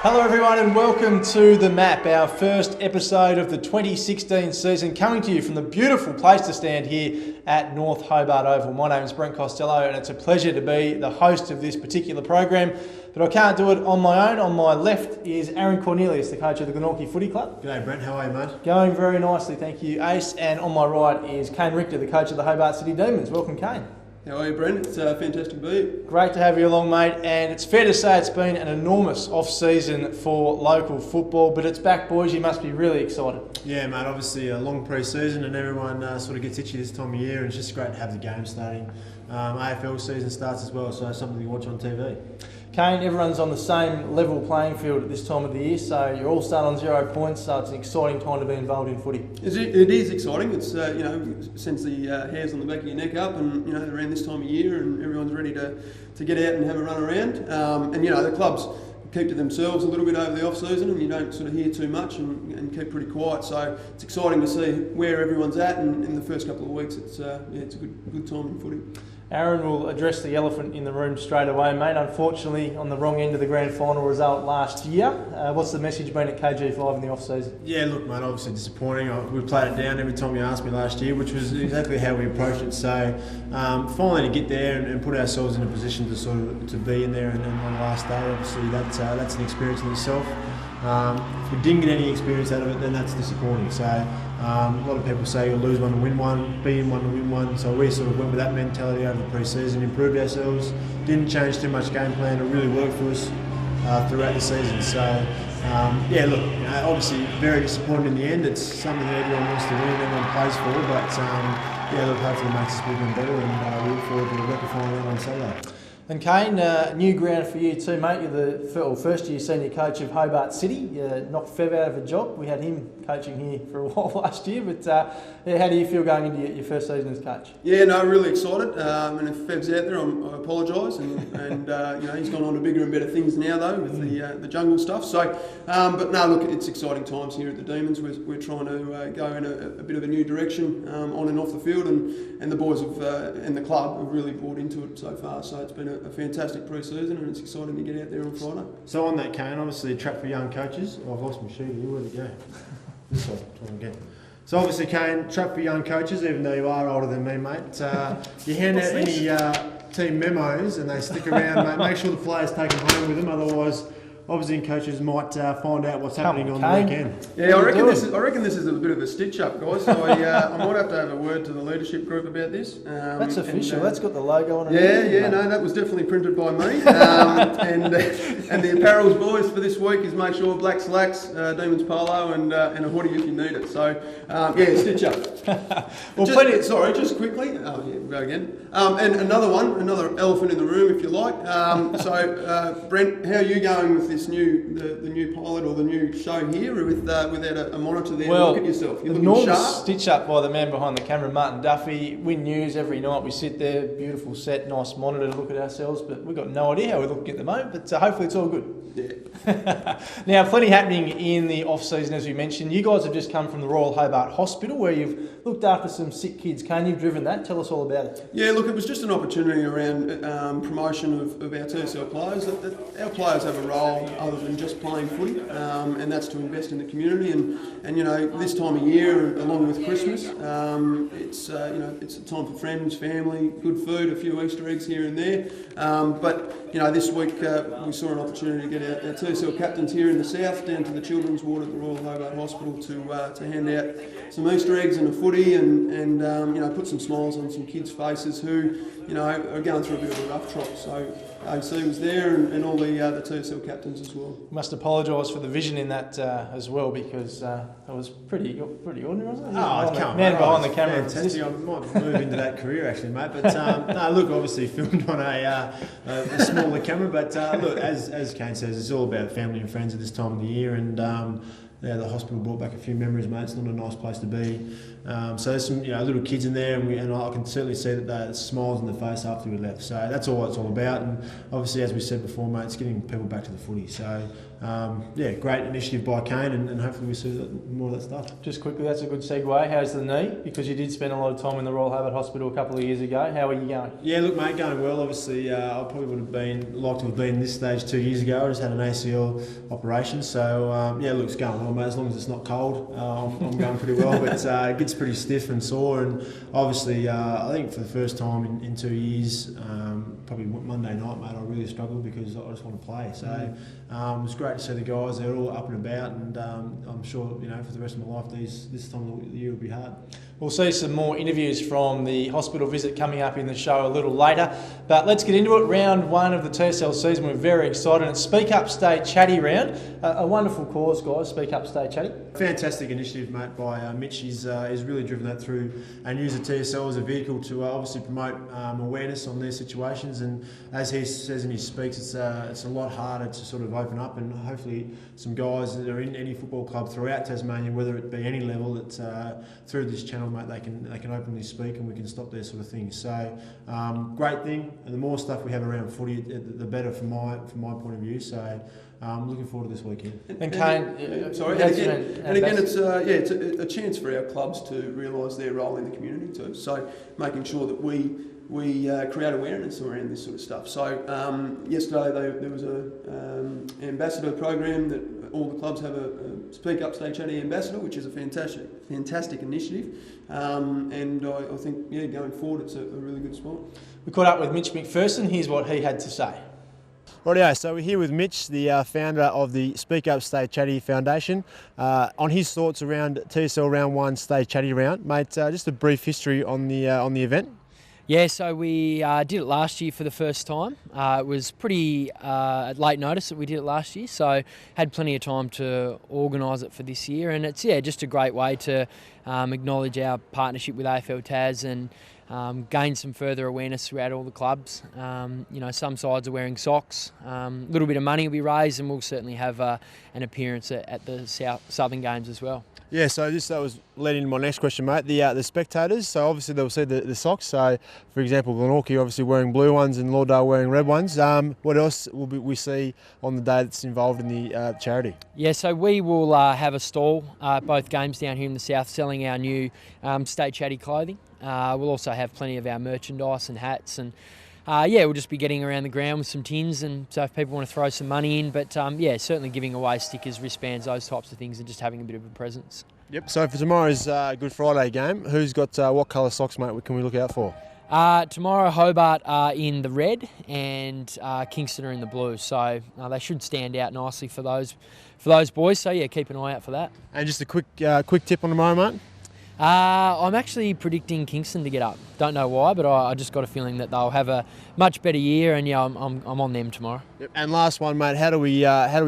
Hello everyone and welcome to The Map, our first episode of the 2016 season, coming to you from the beautiful place to stand here at North Hobart Oval. My name is Brent Costello and it's a pleasure to be the host of this particular program, but I can't do it on my own. On my left is Aaron Cornelius, the coach of the Glenorchy Footy Club. G'day Brent, how are you mate? Going very nicely, thank you, Ace. And on my right is Kane Richter, the coach of the Hobart City Demons. Welcome, Kane. How are you, Brent? It's fantastic to be here. Great to have you along, mate. And it's fair to say it's been an enormous off-season for local football, but it's back, boys. You must be really excited. Yeah, mate. Obviously a long pre-season, and everyone sort of gets itchy this time of year, and it's just great to have the game starting. AFL season starts as well, so it's something to watch on TV. Kane, everyone's on the same level playing field at this time of the year, so you're all starting on 0 points, so it's an exciting time to be involved in footy. It is exciting. It's sends the hairs on the back of your neck up, and around this time of year, and everyone's ready to get out and have a run around. And the clubs keep to themselves a little bit over the off season, and you don't sort of hear too much and keep pretty quiet. So it's exciting to see where everyone's at, and in the first couple of weeks, it's a good time in footy. Aaron will address the elephant in the room straight away, mate. Unfortunately, on the wrong end of the grand final result last year. What's the message been at KG5 in the off-season? Yeah, look, mate, obviously disappointing. We played it down every time you asked me last year, which was exactly how we approached it. So finally to get there and put ourselves in a position to sort of to be in there and on the last day, obviously that's an experience in itself. If we didn't get any experience out of it, then that's disappointing. So a lot of people say you'll lose one to win one, be in one to win one. So we sort of went with that mentality over the pre-season, improved ourselves, didn't change too much game plan. It really worked for us throughout the season. So obviously very disappointed in the end. It's something that everyone wants to win, everyone plays for. But hopefully it makes us bigger and better, and we look forward to rectifying that on Saturday. And Kane, new ground for you too, mate. You're the first year senior coach of Hobart City. You knocked Fev out of a job. We had him coaching here for a while last year. But how do you feel going into your first season as coach? Yeah, no, really excited. And if Fev's out there, I apologise. And he's gone on to bigger and better things now though with the jungle stuff. So, but no, look, it's exciting times here at the Demons. We're trying to go in a bit of a new direction on and off the field, and the boys and the club have really bought into it so far. So it's been a fantastic pre-season, and it's exciting to get out there on Friday. So on that, Kane, obviously a trap for young coaches. Oh, I've lost my sheet here. Where'd it go? This one. Try again. So obviously, Kane, trap for young coaches, even though you are older than me, mate. You hand out any team memos and they stick around, mate. Make sure the players take them home with them, otherwise opposing coaches might find out what's happening on the weekend. Yeah, I reckon this is a bit of a stitch-up, guys. So I might have to have a word to the leadership group about this. That's official. That's got the logo on it. No, that was definitely printed by me. And the apparels boys for this week is make sure black slacks, Demons polo, and a hoodie if you need it. So stitch-up. Just quickly. Oh yeah, we'll go again. And another elephant in the room, if you like. Brent, how are you going with this? The new pilot or the new show here without a monitor there to look at yourself? You're looking sharp. Stitch up by the man behind the camera, Martin Duffy. Win news every night. We sit there, beautiful set, nice monitor to look at ourselves, but we've got no idea how we're looking at the moment, but hopefully it's all good. Yeah. Now, plenty happening in the off-season, as we mentioned. You guys have just come from the Royal Hobart Hospital where you've looked after some sick kids. Kane, you've driven that. Tell us all about it. Yeah, look, it was just an opportunity around promotion of our TSL players. Our players have a role other than just playing footy, and that's to invest in the community. And this time of year, along with Christmas, it's a time for friends, family, good food, a few Easter eggs here and there. But this week we saw an opportunity to get our TSL captains here in the south down to the children's ward at the Royal Hobart Hospital to hand out some Easter eggs and a footy and put some smiles on some kids' faces who are going through a bit of a rough trot. So AC was there and all the TSL captains as well. Must apologise for the vision in that as well, because it was pretty ordinary, wasn't it? Man behind the camera. Fantastic. I might move into that career actually, mate. But look, obviously filmed on a smaller camera. But look, as Kane says, it's all about family and friends at this time of the year, and the hospital brought back a few memories, mate. It's not a nice place to be So there's some little kids in there, and I can certainly see that there's smiles on their face after we left. So that's all it's all about. And obviously, as we said before, mate, it's getting people back to the footy. So great initiative by Kane, and hopefully we see more of that stuff. Just quickly, that's a good segue. How's the knee? Because you did spend a lot of time in the Royal Hobart Hospital a couple of years ago. How are you going? Yeah, look, mate, going well. Obviously, I probably would have liked to have been this stage 2 years ago. I just had an ACL operation, so look, it's going well, mate. As long as it's not cold, I'm going pretty well. But it gets pretty stiff and sore, and obviously, I think for the first time in 2 years, probably Monday night, mate, I really struggled because I just want to play. So it was great to see the guys. They're all up and about, and I'm sure for the rest of my life, this time of the year will be hard. We'll see some more interviews from the hospital visit coming up in the show a little later. But let's get into it. Round 1 of the TSL season. We're very excited. It's Speak Up, Stay Chatty round. A wonderful cause, guys. Speak Up, Stay Chatty. Fantastic initiative, mate, by Mitch. He's really driven that through and used the TSL as a vehicle to obviously promote awareness on their situations. And as he says in his speaks, it's a lot harder to sort of open up, and hopefully some guys that are in any football club throughout Tasmania, whether it be any level, that through this channel, mate, they can openly speak, and we can stop their sort of things. So great thing, and the more stuff we have around footy, the better from my point of view. So looking forward to this weekend. And Kane, again, it's a chance for our clubs to realise their role in the community too. So making sure that we create awareness around this sort of stuff. So yesterday there was an ambassador program that all the clubs have a Speak Up, Stay Chatty ambassador, which is a fantastic initiative. And I think going forward it's a really good spot. We caught up with Mitch McPherson. Here's what he had to say. Rightio, so we're here with Mitch, the founder of the Speak Up, Stay Chatty Foundation, on his thoughts around TSL Round 1 Stay Chatty round. Mate, just a brief history on the event. Yeah, so we did it last year for the first time. It was pretty at late notice that we did it last year, so had plenty of time to organise it for this year. And it's just a great way to acknowledge our partnership with AFL Tas and gain some further awareness throughout all the clubs. Some sides are wearing socks. A little bit of money will be raised, and we'll certainly have an appearance at the Southern Games as well. Yeah, so that was led into my next question, mate. The spectators, so obviously they'll see the socks. So, for example, Glenorchy obviously wearing blue ones and Lauderdale wearing red ones. What else will we see on the day that's involved in the charity? Yeah, so we will have a stall both games down here in the south selling our new Stay Chatty clothing. We'll also have plenty of our merchandise and hats, and we'll just be getting around the ground with some tins, and so if people want to throw some money in, but certainly giving away stickers, wristbands, those types of things, and just having a bit of a presence. Yep, so for tomorrow's Good Friday game, who's got what colour socks, mate, can we look out for? Tomorrow Hobart are in the red and Kingston are in the blue, so they should stand out nicely for those boys, so keep an eye out for that. And just a quick tip on tomorrow, mate? I'm actually predicting Kingston to get up. Don't know why, but I just got a feeling that they'll have a much better year, and I'm on them tomorrow. Yep. And last one, mate. How do we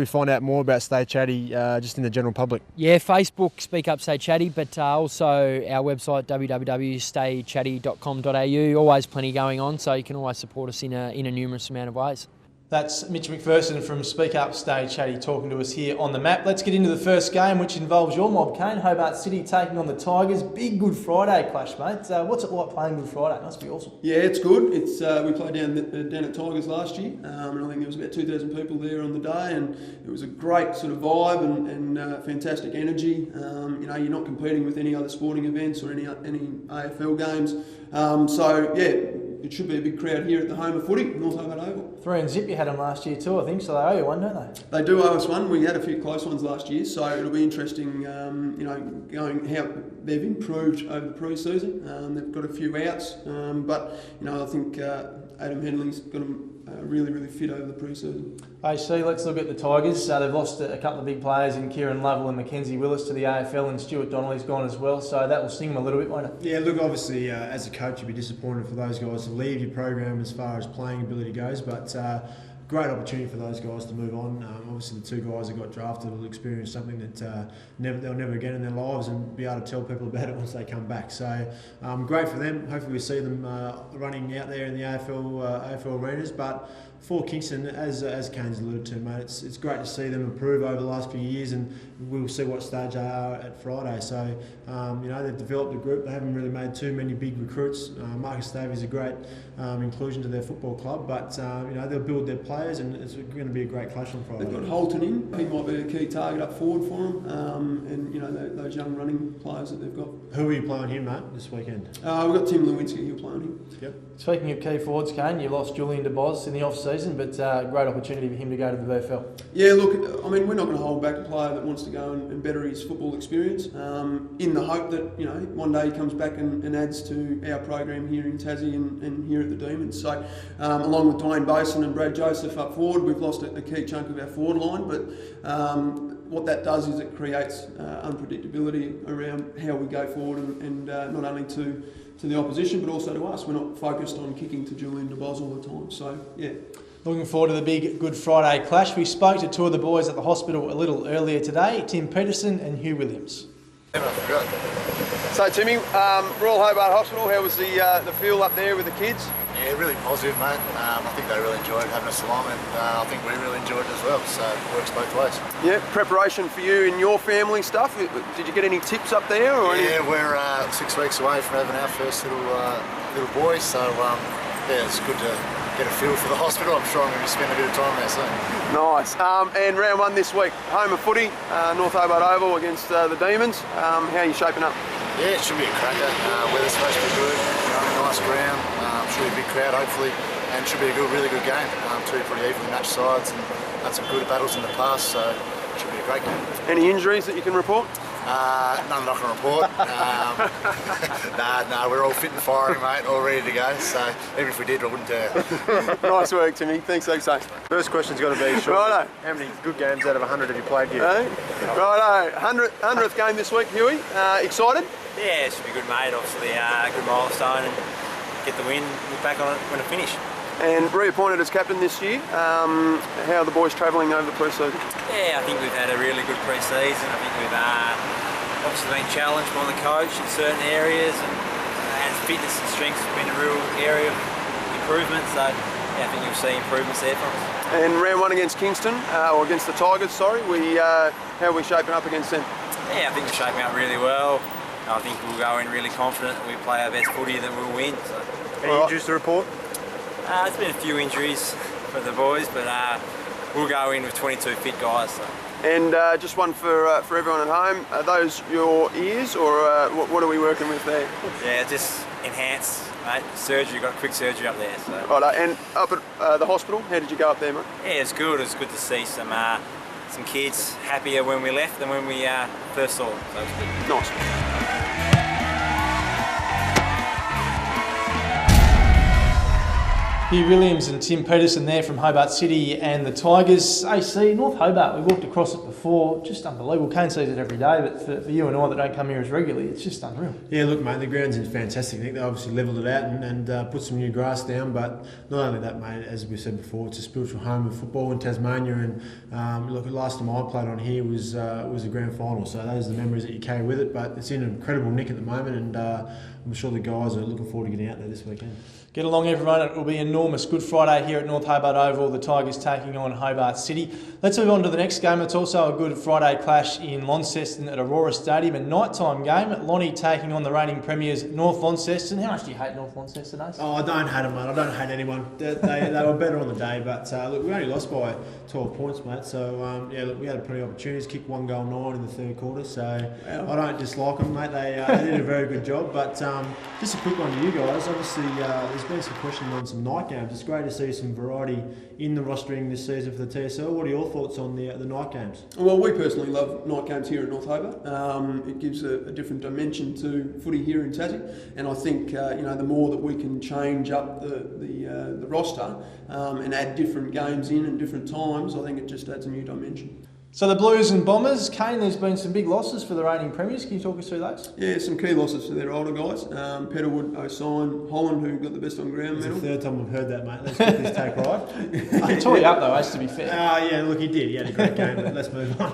find out more about Stay Chatty just in the general public? Yeah, Facebook, Speak Up, Stay Chatty, but also our website www.staychatty.com.au. Always plenty going on, so you can always support us in a numerous amount of ways. That's Mitch McPherson from Speak Up, Stay Chatty talking to us here on the map. Let's get into the first game, which involves your mob, Kane. Hobart City taking on the Tigers. Big Good Friday clash, mate. What's it like playing Good Friday? Must be awesome. Yeah, it's good. It's we played down at Tigers last year, and I think there was about 2,000 people there on the day, and it was a great sort of vibe and fantastic energy. You're not competing with any other sporting events or any AFL games, it should be a big crowd here at the home of footy, North Hobart Oval. 3 and zip, you had them last year too, I think, so they owe you one, don't they? They do owe us one. We had a few close ones last year, so it'll be interesting, going how they've improved over the pre-season. They've got a few outs, but I think Adam Henley's got them really, really fit over the pre-season. AC, let's look at the Tigers. They've lost a couple of big players in Kieran Lovell and Mackenzie Willis to the AFL, and Stuart Donnelly's gone as well, so that will sting them a little bit, won't it? Yeah, look, obviously, as a coach, you'd be disappointed for those guys to leave your program as far as playing ability goes, but great opportunity for those guys to move on. Obviously, the two guys that got drafted will experience something that they'll never again in their lives, and be able to tell people about it once they come back. So great for them. Hopefully we see them running out there in the AFL arenas. But for Kingston, as Kane's alluded to, mate, it's great to see them improve over the last few years, and we'll see what stage they are at Friday. So they've developed a group. They haven't really made too many big recruits. Marcus Davies is a great inclusion to their football club, but they'll build their players, and it's going to be a great clash on Friday. They've got Holton in. He might be a key target up forward for them, and those young running players that they've got. Who are you playing him, mate, this weekend? We've got Tim Lewinsky. He'll play on him. Yep. Speaking of key forwards, Kane, you lost Julian DeBoz in the off-season, but great opportunity for him to go to the VFL. Yeah, look, I mean, we're not going to hold back a player that wants to go and better his football experience, in the hope that, one day he comes back and adds to our program here in Tassie and here at the Demons. So, along with Dwayne Boson and Brad Joseph up forward, we've lost a key chunk of our forward line, but what that does is it creates unpredictability around how we go forward, and not only to the opposition but also to us. We're not focused on kicking to Julian DeBoz all the time. So, yeah. Looking forward to the big Good Friday clash. We spoke to two of the boys at the hospital a little earlier today, Tim Peterson and Hugh Williams. So, Timmy, Royal Hobart Hospital, how was the feel up there with the kids? Yeah, really positive, mate. I think they really enjoyed having us along, and I think we really enjoyed it as well, so it works both ways. Yeah, preparation for you and your family stuff. Did you get any tips up there? Or we're 6 weeks away from having our first little boy, so it's good to get a feel for the hospital. I'm sure I'm going to be spending a bit of time there soon. Nice. And round one this week, home of footy, North Hobart Oval against the Demons. How are you shaping up? Yeah, it should be a cracker. Weather's supposed to be good, nice ground, should be a big crowd hopefully, and should be a really good game. Two pretty evenly matched sides, and had some good battles in the past, so it should be a great game. Any injuries that you can report? None that I can report. No, we're all fit and firing, mate, all ready to go, so even if we did, I wouldn't tell you. Nice work, Timmy. Thanks, so. First question's got to be, Sean, Righto. how many good games out of 100 have you played here? Righto. 100th game this week, Huey. Excited? Yeah, it should be good, mate. Obviously, good milestone, and get the win. Look back on it when it finished. And reappointed as captain this year. How are the boys travelling over the pre-season? Yeah, I think we've had a really good pre-season. I think we've obviously been challenged by the coach in certain areas, and fitness and strength has been a real area of improvement. So, yeah, I think you'll see improvements there from us. And round one against Kingston, or against the Tigers, sorry. How are we shaping up against them? Yeah, I think we're shaping up really well. I think we'll go in really confident that we play our best footy, that we'll win. So. Any injuries to report? There's been a few injuries for the boys, but we'll go in with 22 fit guys. So. And just one for everyone at home, are those your ears, or what are we working with there? Yeah, just enhanced, mate. Surgery, got quick surgery up there. So. Right, and up at the hospital, how did you go up there, mate? Yeah, it's good. It's good to see some kids happier when we left than when we first saw them. So it's good. Nice. Hugh Williams and Tim Peterson there from Hobart City and the Tigers. AC, North Hobart, we walked across it before, just unbelievable. Kane sees it every day, but for you and I that don't come here as regularly, it's just unreal. Yeah, look, mate, the ground's fantastic. I think they obviously levelled it out and put some new grass down, but not only that, mate, as we said before, it's a spiritual home of football in Tasmania, and look, the last time I played on here was a grand final, so those are the memories that you carry with it, but it's in an incredible nick at the moment, and I'm sure the guys are looking forward to getting out there this weekend. Get along, everyone. It will be enormous. Good Friday here at North Hobart Oval. The Tigers taking on Hobart City. Let's move on to the next game. It's also a Good Friday clash in Launceston at Aurora Stadium. A nighttime game. Lonnie taking on the reigning premiers, North Launceston. How much do you hate North Launceston, Ace? Oh, I don't hate them, mate. I don't hate anyone. They were better on the day, but look, we only lost by 12 points, mate. So, yeah, look, we had plenty of opportunities. Kicked 1 goal 9 in the third quarter. So, I don't dislike them, mate. They did a very good job. But just a quick one to you guys. Obviously, there's been some questions on some night games. It's great to see some variety in the rostering this season for the TSL. What are your thoughts on the night games? Well, we personally love night games here at North Hobart. It gives a different dimension to footy here in Tassie, and I think the more that we can change up the roster and add different games in and different times, I think it just adds a new dimension. So the Blues and Bombers, Kane, there's been some big losses for the reigning premiers. Can you talk us through those? Yeah, some key losses for their older guys. Peterwood, O'Sign, Holland, who got the best on ground It's medal. the third time we've heard that, mate. Let's get this take right. He tore you up though, Ace, to be fair. Yeah, look, he did. He had a great game, but let's move on.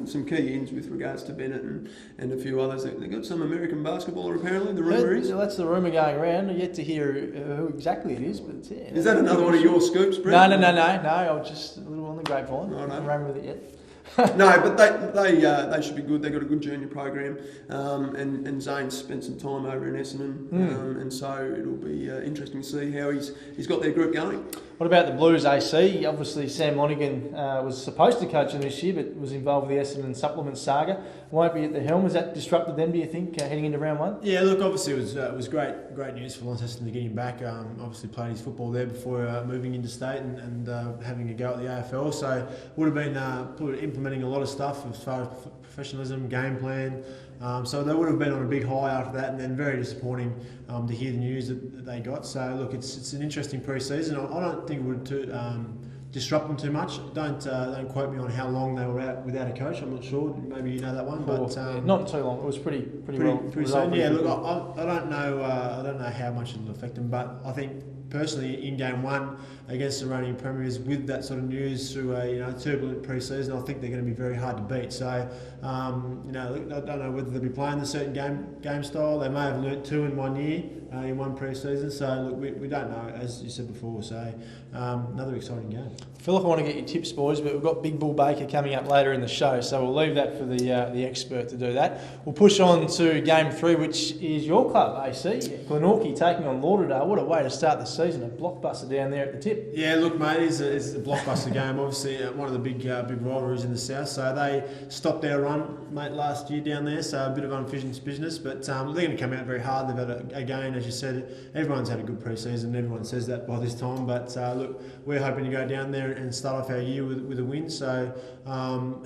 Some key ins with regards to Bennett and a few others. They've got some American basketballer apparently, the rumour is. That's the rumour going around. I've yet to hear who exactly it is, but yeah. Is that another one of your scoops, Brent? No. I was just a little on the grapevine. Right, I haven't run with it yet. No, but they should be good. They've got a good junior program, and Zane's spent some time over in Essendon, and so it'll be interesting to see how he's got their group going. What about the Blues AC? Obviously, Sam Lonergan was supposed to coach them this year, but was involved with the Essendon supplement saga. Won't be at the helm. Has that disrupted them, do you think, heading into round one? Yeah, look, obviously it was great news for Launceston to get him back. Obviously played his football there before moving into state and having a go at the AFL. So would have been implementing a lot of stuff as far as professionalism, game plan. So they would have been on a big high after that, and then very disappointing to hear the news that they got. So look, it's an interesting pre-season. I don't think it would disrupt them too much. Don't quote me on how long they were out without a coach. I'm not sure. Maybe you know that one, but not too long. It was pretty soon. Yeah, look, I don't know. I don't know how much it'll affect them, but I think personally in game one against the reigning premiers with that sort of news through a turbulent pre-season, I think they're going to be very hard to beat. So I don't know whether they'll be playing a certain game style. They may have learnt two in 1 year in one pre-season. So look, we don't know, as you said before. So another exciting game. I feel like I want to get your tips, boys, but we've got Big Bull Baker coming up later in the show, so we'll leave that for the expert to do that. We'll push on to Game 3, which is your club, AC. Glenorchy taking on Lauderdale. What a way to start the season, a blockbuster down there at the tip. Yeah, look, mate, it's a blockbuster game. Obviously, one of the big rivalries in the south. So they stopped their run, mate, last year down there. So a bit of unfinished business, but they're going to come out very hard. They've had again, as you said, everyone's had a good pre-season. Everyone says that by this time, but look, we're hoping to go down there and start off our year with a win. So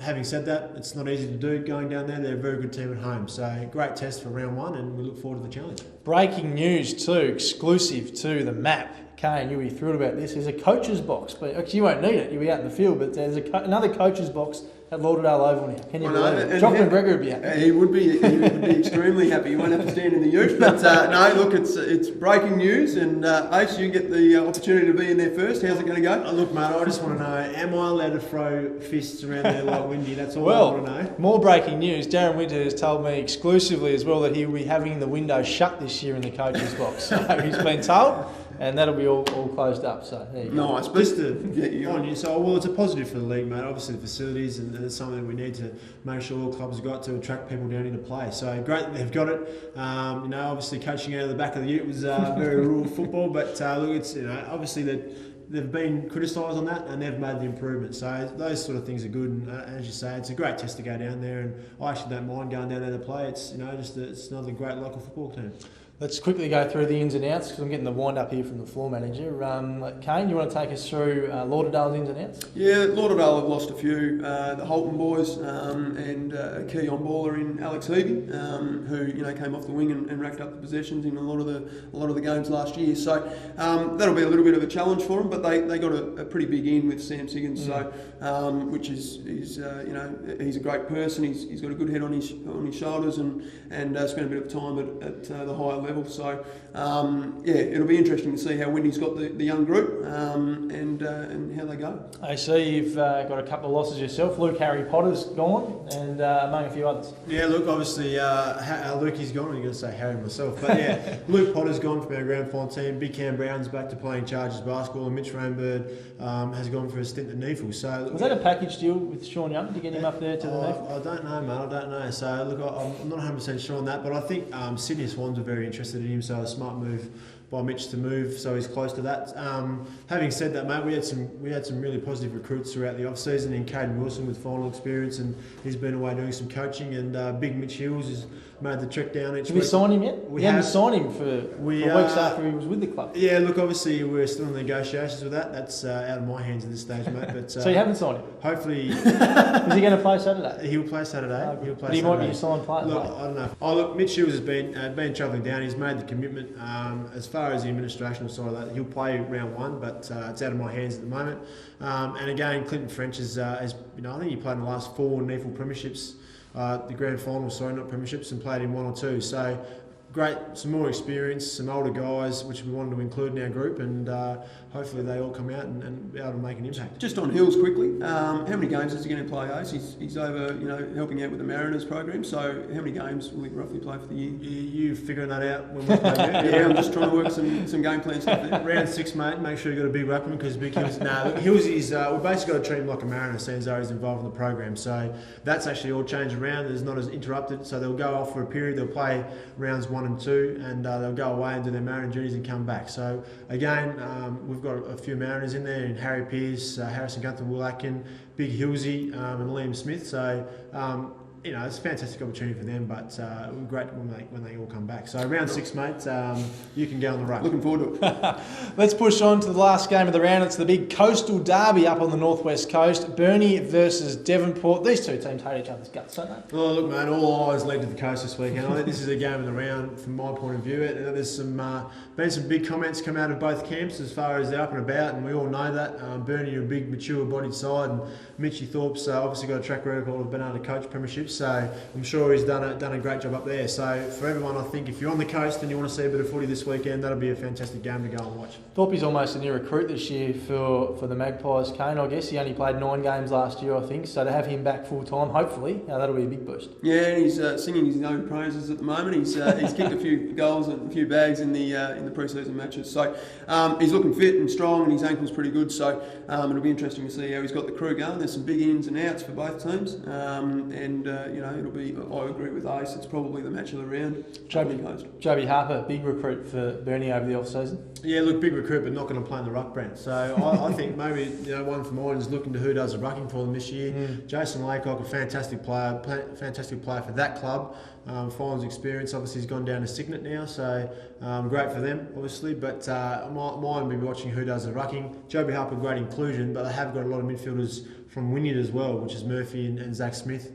having said that, it's not easy to do going down there. They're a very good team at home. So great test for round one, and we look forward to the challenge. Breaking news too, exclusive to the map. Kane, you'll be thrilled about this. There's a coach's box, but actually you won't need it. You'll be out in the field, but there's another coach's box at Lauderdale Oval now. Can you believe it? Jock McGregor would be happy. He would be extremely happy. He won't have to stand in the ute. But no, look, it's breaking news, and Ace, you get the opportunity to be in there first. How's it going to go? Look, mate, I just want to know, am I allowed to throw fists around there like Windy? That's all I want to know. More breaking news. Darren Winter has told me exclusively as well that he will be having the window shut this year in the coach's box. So he's been told, and that'll be all closed up. So there you go. Nice. Just to get you on you. So, well, it's a positive for the league, mate. Obviously, the facilities, and it's something that we need to make sure all clubs have got to attract people down into play. So great that they've got it. Obviously coaching out of the back of the ute was very rural football, but look, it's obviously they've been criticised on that, and they've made the improvement. So those sort of things are good. And as you say, it's a great test to go down there, and I actually don't mind going down there to play. It's it's another great local football team. Let's quickly go through the ins and outs because I'm getting the wind up here from the floor manager. Kane, you want to take us through Lauderdale's ins and outs? Yeah, Lauderdale have lost a few. The Holton boys and a key on baller in Alex Heavey, who came off the wing and racked up the possessions in a lot of the games last year. So that'll be a little bit of a challenge for them. But they got a pretty big in with Sam Siggins, which is he's a great person. He's got a good head on his shoulders and spent a bit of time at the higher level. So it'll be interesting to see how Windy's got the young group and how they go. I see you've got a couple of losses yourself. Luke Harry Potter's gone, and among a few others. Yeah, look, obviously Lukey's gone. I'm going to say Harry myself, but yeah, Luke Potter's gone from our grand final team. Big Cam Brown's back to playing Chargers basketball, and Mitch Rainbird has gone for a stint at NEFL. So was that a package deal with Sean Young to get him up there to the NEFL? I don't know, mate. I don't know. So look, I'm not 100% sure on that, but I think Sydney Swans are very interested in him. So a smart move by Mitch to move, so he's close to that. Having said that, mate, we had some really positive recruits throughout the off season. In Caden Wilson with final experience, and he's been away doing some coaching. And Big Mitch Hills is made the trek down each Have week. you signed him yet? We haven't signed him for weeks after he was with the club. Yeah, look, obviously we're still in negotiations with that. That's out of my hands at this stage, mate. But So you haven't signed him? hopefully, Is he going to play Saturday? he'll play Saturday. He'll play But he Saturday. might be a signed player. Look, mate. I don't know. Oh, look, Mitch Shields has been travelling down. He's made the commitment. As far as the administrational side of that, he'll play round one, but it's out of my hands at the moment. And again, Clinton French has I think he played in the last 4 NEFL premierships, the grand final, not premierships, and played in 1 or 2. So great, some more experience, some older guys, which we wanted to include in our group, and hopefully they all come out and be able to make an impact. Just on Hills quickly, how many games is he going to play, Ace? He's over, helping out with the Mariners program. So how many games will he roughly play for the year? You figuring that out when we play? Yeah, I'm just trying to work some game plan stuff there. Round 6, mate. Make sure you got a big ruckman because Big Hills. Hills is. We basically got to treat him like a Mariner, seeing as though he's involved in the program. So that's actually all changed around. It's not as interrupted. So they'll go off for a period. They'll play rounds 1 and 2, and they'll go away and do their Mariner duties and come back. So again, we've got a few Mariners in there, and Harry Pearce, Harrison Gunther, Will Atkin, Big Hillsy, and Liam Smith. So it's a fantastic opportunity for them, but great when they all come back. So round 6, mate, you can go on the ruck. Looking forward to it. Let's push on to the last game of the round. It's the big coastal derby up on the northwest coast. Burnie versus Devonport. These two teams hate each other's guts, don't they? Oh, look, mate, all eyes lead to the coast this weekend. I think this is a game of the round from my point of view. There's been some big comments come out of both camps as far as they're up and about, and we all know that. Burnie are a big, mature-bodied side, and Mitchy Thorpe's obviously got a track record of being able to coach premierships, so I'm sure he's done a great job up there. So for everyone, I think if you're on the coast and you want to see a bit of footy this weekend, that'll be a fantastic game to go and watch. Thorpe's almost a new recruit this year for the Magpies, Kane. I guess he only played 9 games last year, I think. So to have him back full time, hopefully, that'll be a big boost. Yeah, and he's singing his own praises at the moment. He's kicked a few goals and a few bags in the pre-season matches. So he's looking fit and strong, and his ankle's pretty good. So it'll be interesting to see how he's got the crew going. There's some big ins and outs for both teams, it'll be. I agree with Ace. It's probably the match of the round. Joby Harper, big recruit for Burnie over the off-season. Yeah, look, big recruit, but not going to play in the ruck, Brent. So I think maybe one for mine is looking to who does the rucking for them this year. Jason Laycock, a fantastic player for that club. Finals experience. Obviously, he's gone down to Signet now, so great for them, obviously. But mine will be watching who does the rucking. Joby Harper, great inclusion, but they have got a lot of midfielders from Wynyard as well, which is Murphy and Zach Smith.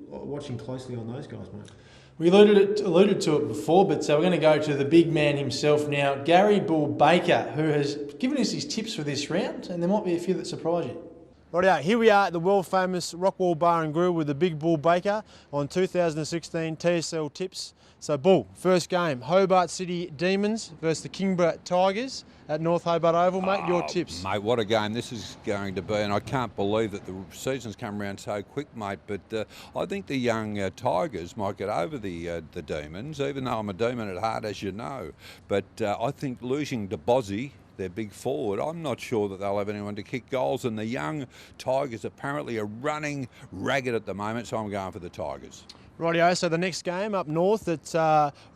Watching closely on those guys, mate. We alluded to it before, but so we're going to go to the big man himself now, Gary Bull Baker, who has given us his tips for this round, and there might be a few that surprise you. Rightio, here we are at the world famous Rockwall Bar and Grill with the big Bull Baker on 2016 TSL tips. So Bull, first game, Hobart City Demons versus the Kingborough Tigers at North Hobart Oval. Mate, your tips. Mate, what a game this is going to be, and I can't believe that the season's come around so quick, mate, but I think the young Tigers might get over the Demons, even though I'm a Demon at heart, as you know. But I think losing to Bozzy, their big forward, I'm not sure that they'll have anyone to kick goals, and the young Tigers apparently are running ragged at the moment, so I'm going for the Tigers. Rightio, so the next game up north at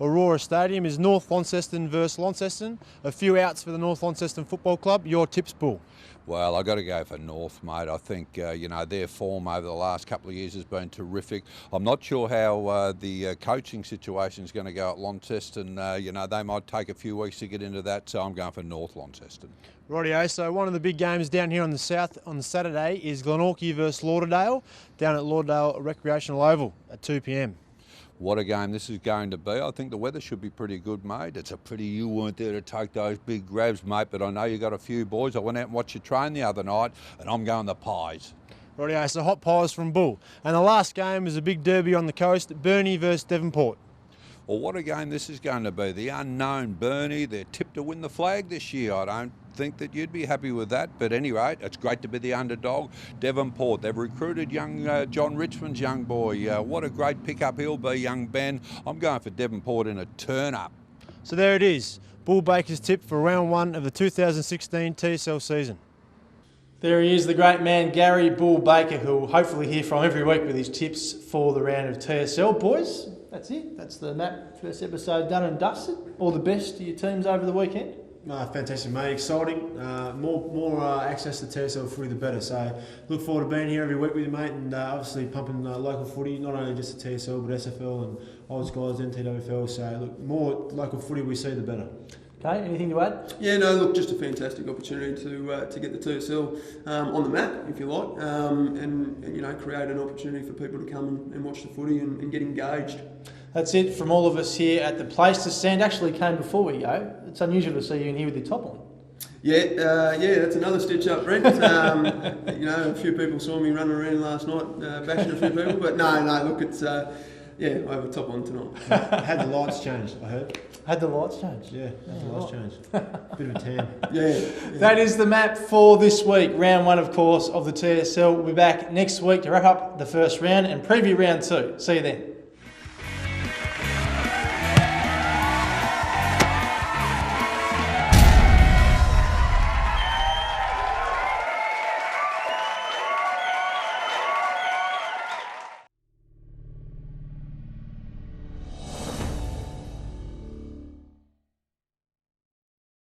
Aurora Stadium is North Launceston versus Launceston. A few outs for the North Launceston Football Club. Your tips, Bull? Well, I've got to go for North, mate. I think, their form over the last couple of years has been terrific. I'm not sure how the coaching situation is going to go at Launceston. They might take a few weeks to get into that, so I'm going for North Launceston. Rightio, so one of the big games down here on the south on the Saturday is Glenorchy versus Lauderdale, down at Lauderdale Recreational Oval at 2 p.m. What a game this is going to be. I think the weather should be pretty good, mate. It's a pity you weren't there to take those big grabs, mate, but I know you got a few boys. I went out and watched you train the other night, and I'm going the Pies. Rightio, so hot pies from Bull. And the last game is a big derby on the coast, Burnie versus Devonport. Well, what a game this is going to be. The unknown Burnie, they're tipped to win the flag this year. I don't think that you'd be happy with that, but anyway, it's great to be the underdog. Devonport, they've recruited young John Richmond's young boy. What a great pickup he'll be, young Ben. I'm going for Devonport in a turn-up. So there it is, Bull Baker's tip for round 1 of the 2016 TSL season. There he is, the great man, Gary Bull Baker, who we'll hopefully hear from every week with his tips for the round of TSL. Boys, that's it. That's the map. First episode done and dusted. All the best to your teams over the weekend. Fantastic, mate. Exciting. More access to TSL footy, the better. So look forward to being here every week with you, mate, and obviously pumping local footy, not only just the TSL, but SFL and Oz guys, NTWFL. So look, more local footy we see, the better. Okay, anything to add? Yeah, no, look, just a fantastic opportunity to get the TSL on the map, if you like, and you know, create an opportunity for people to come and watch the footy and get engaged. That's it from all of us here at the place to stand. Actually came before we go. It's unusual to see you in here with your top on. Yeah, that's another stitch up, Brent. You know, a few people saw me running around last night, bashing a few people, but no, look, it's I have a top on tonight. Had the lights changed, I heard. Had the lights changed? Yeah, had the lights changed. Bit of a tan. Yeah. That is the map for this week. Round 1, of course, of the TSL. We'll be back next week to wrap up the first round and preview round 2. See you then.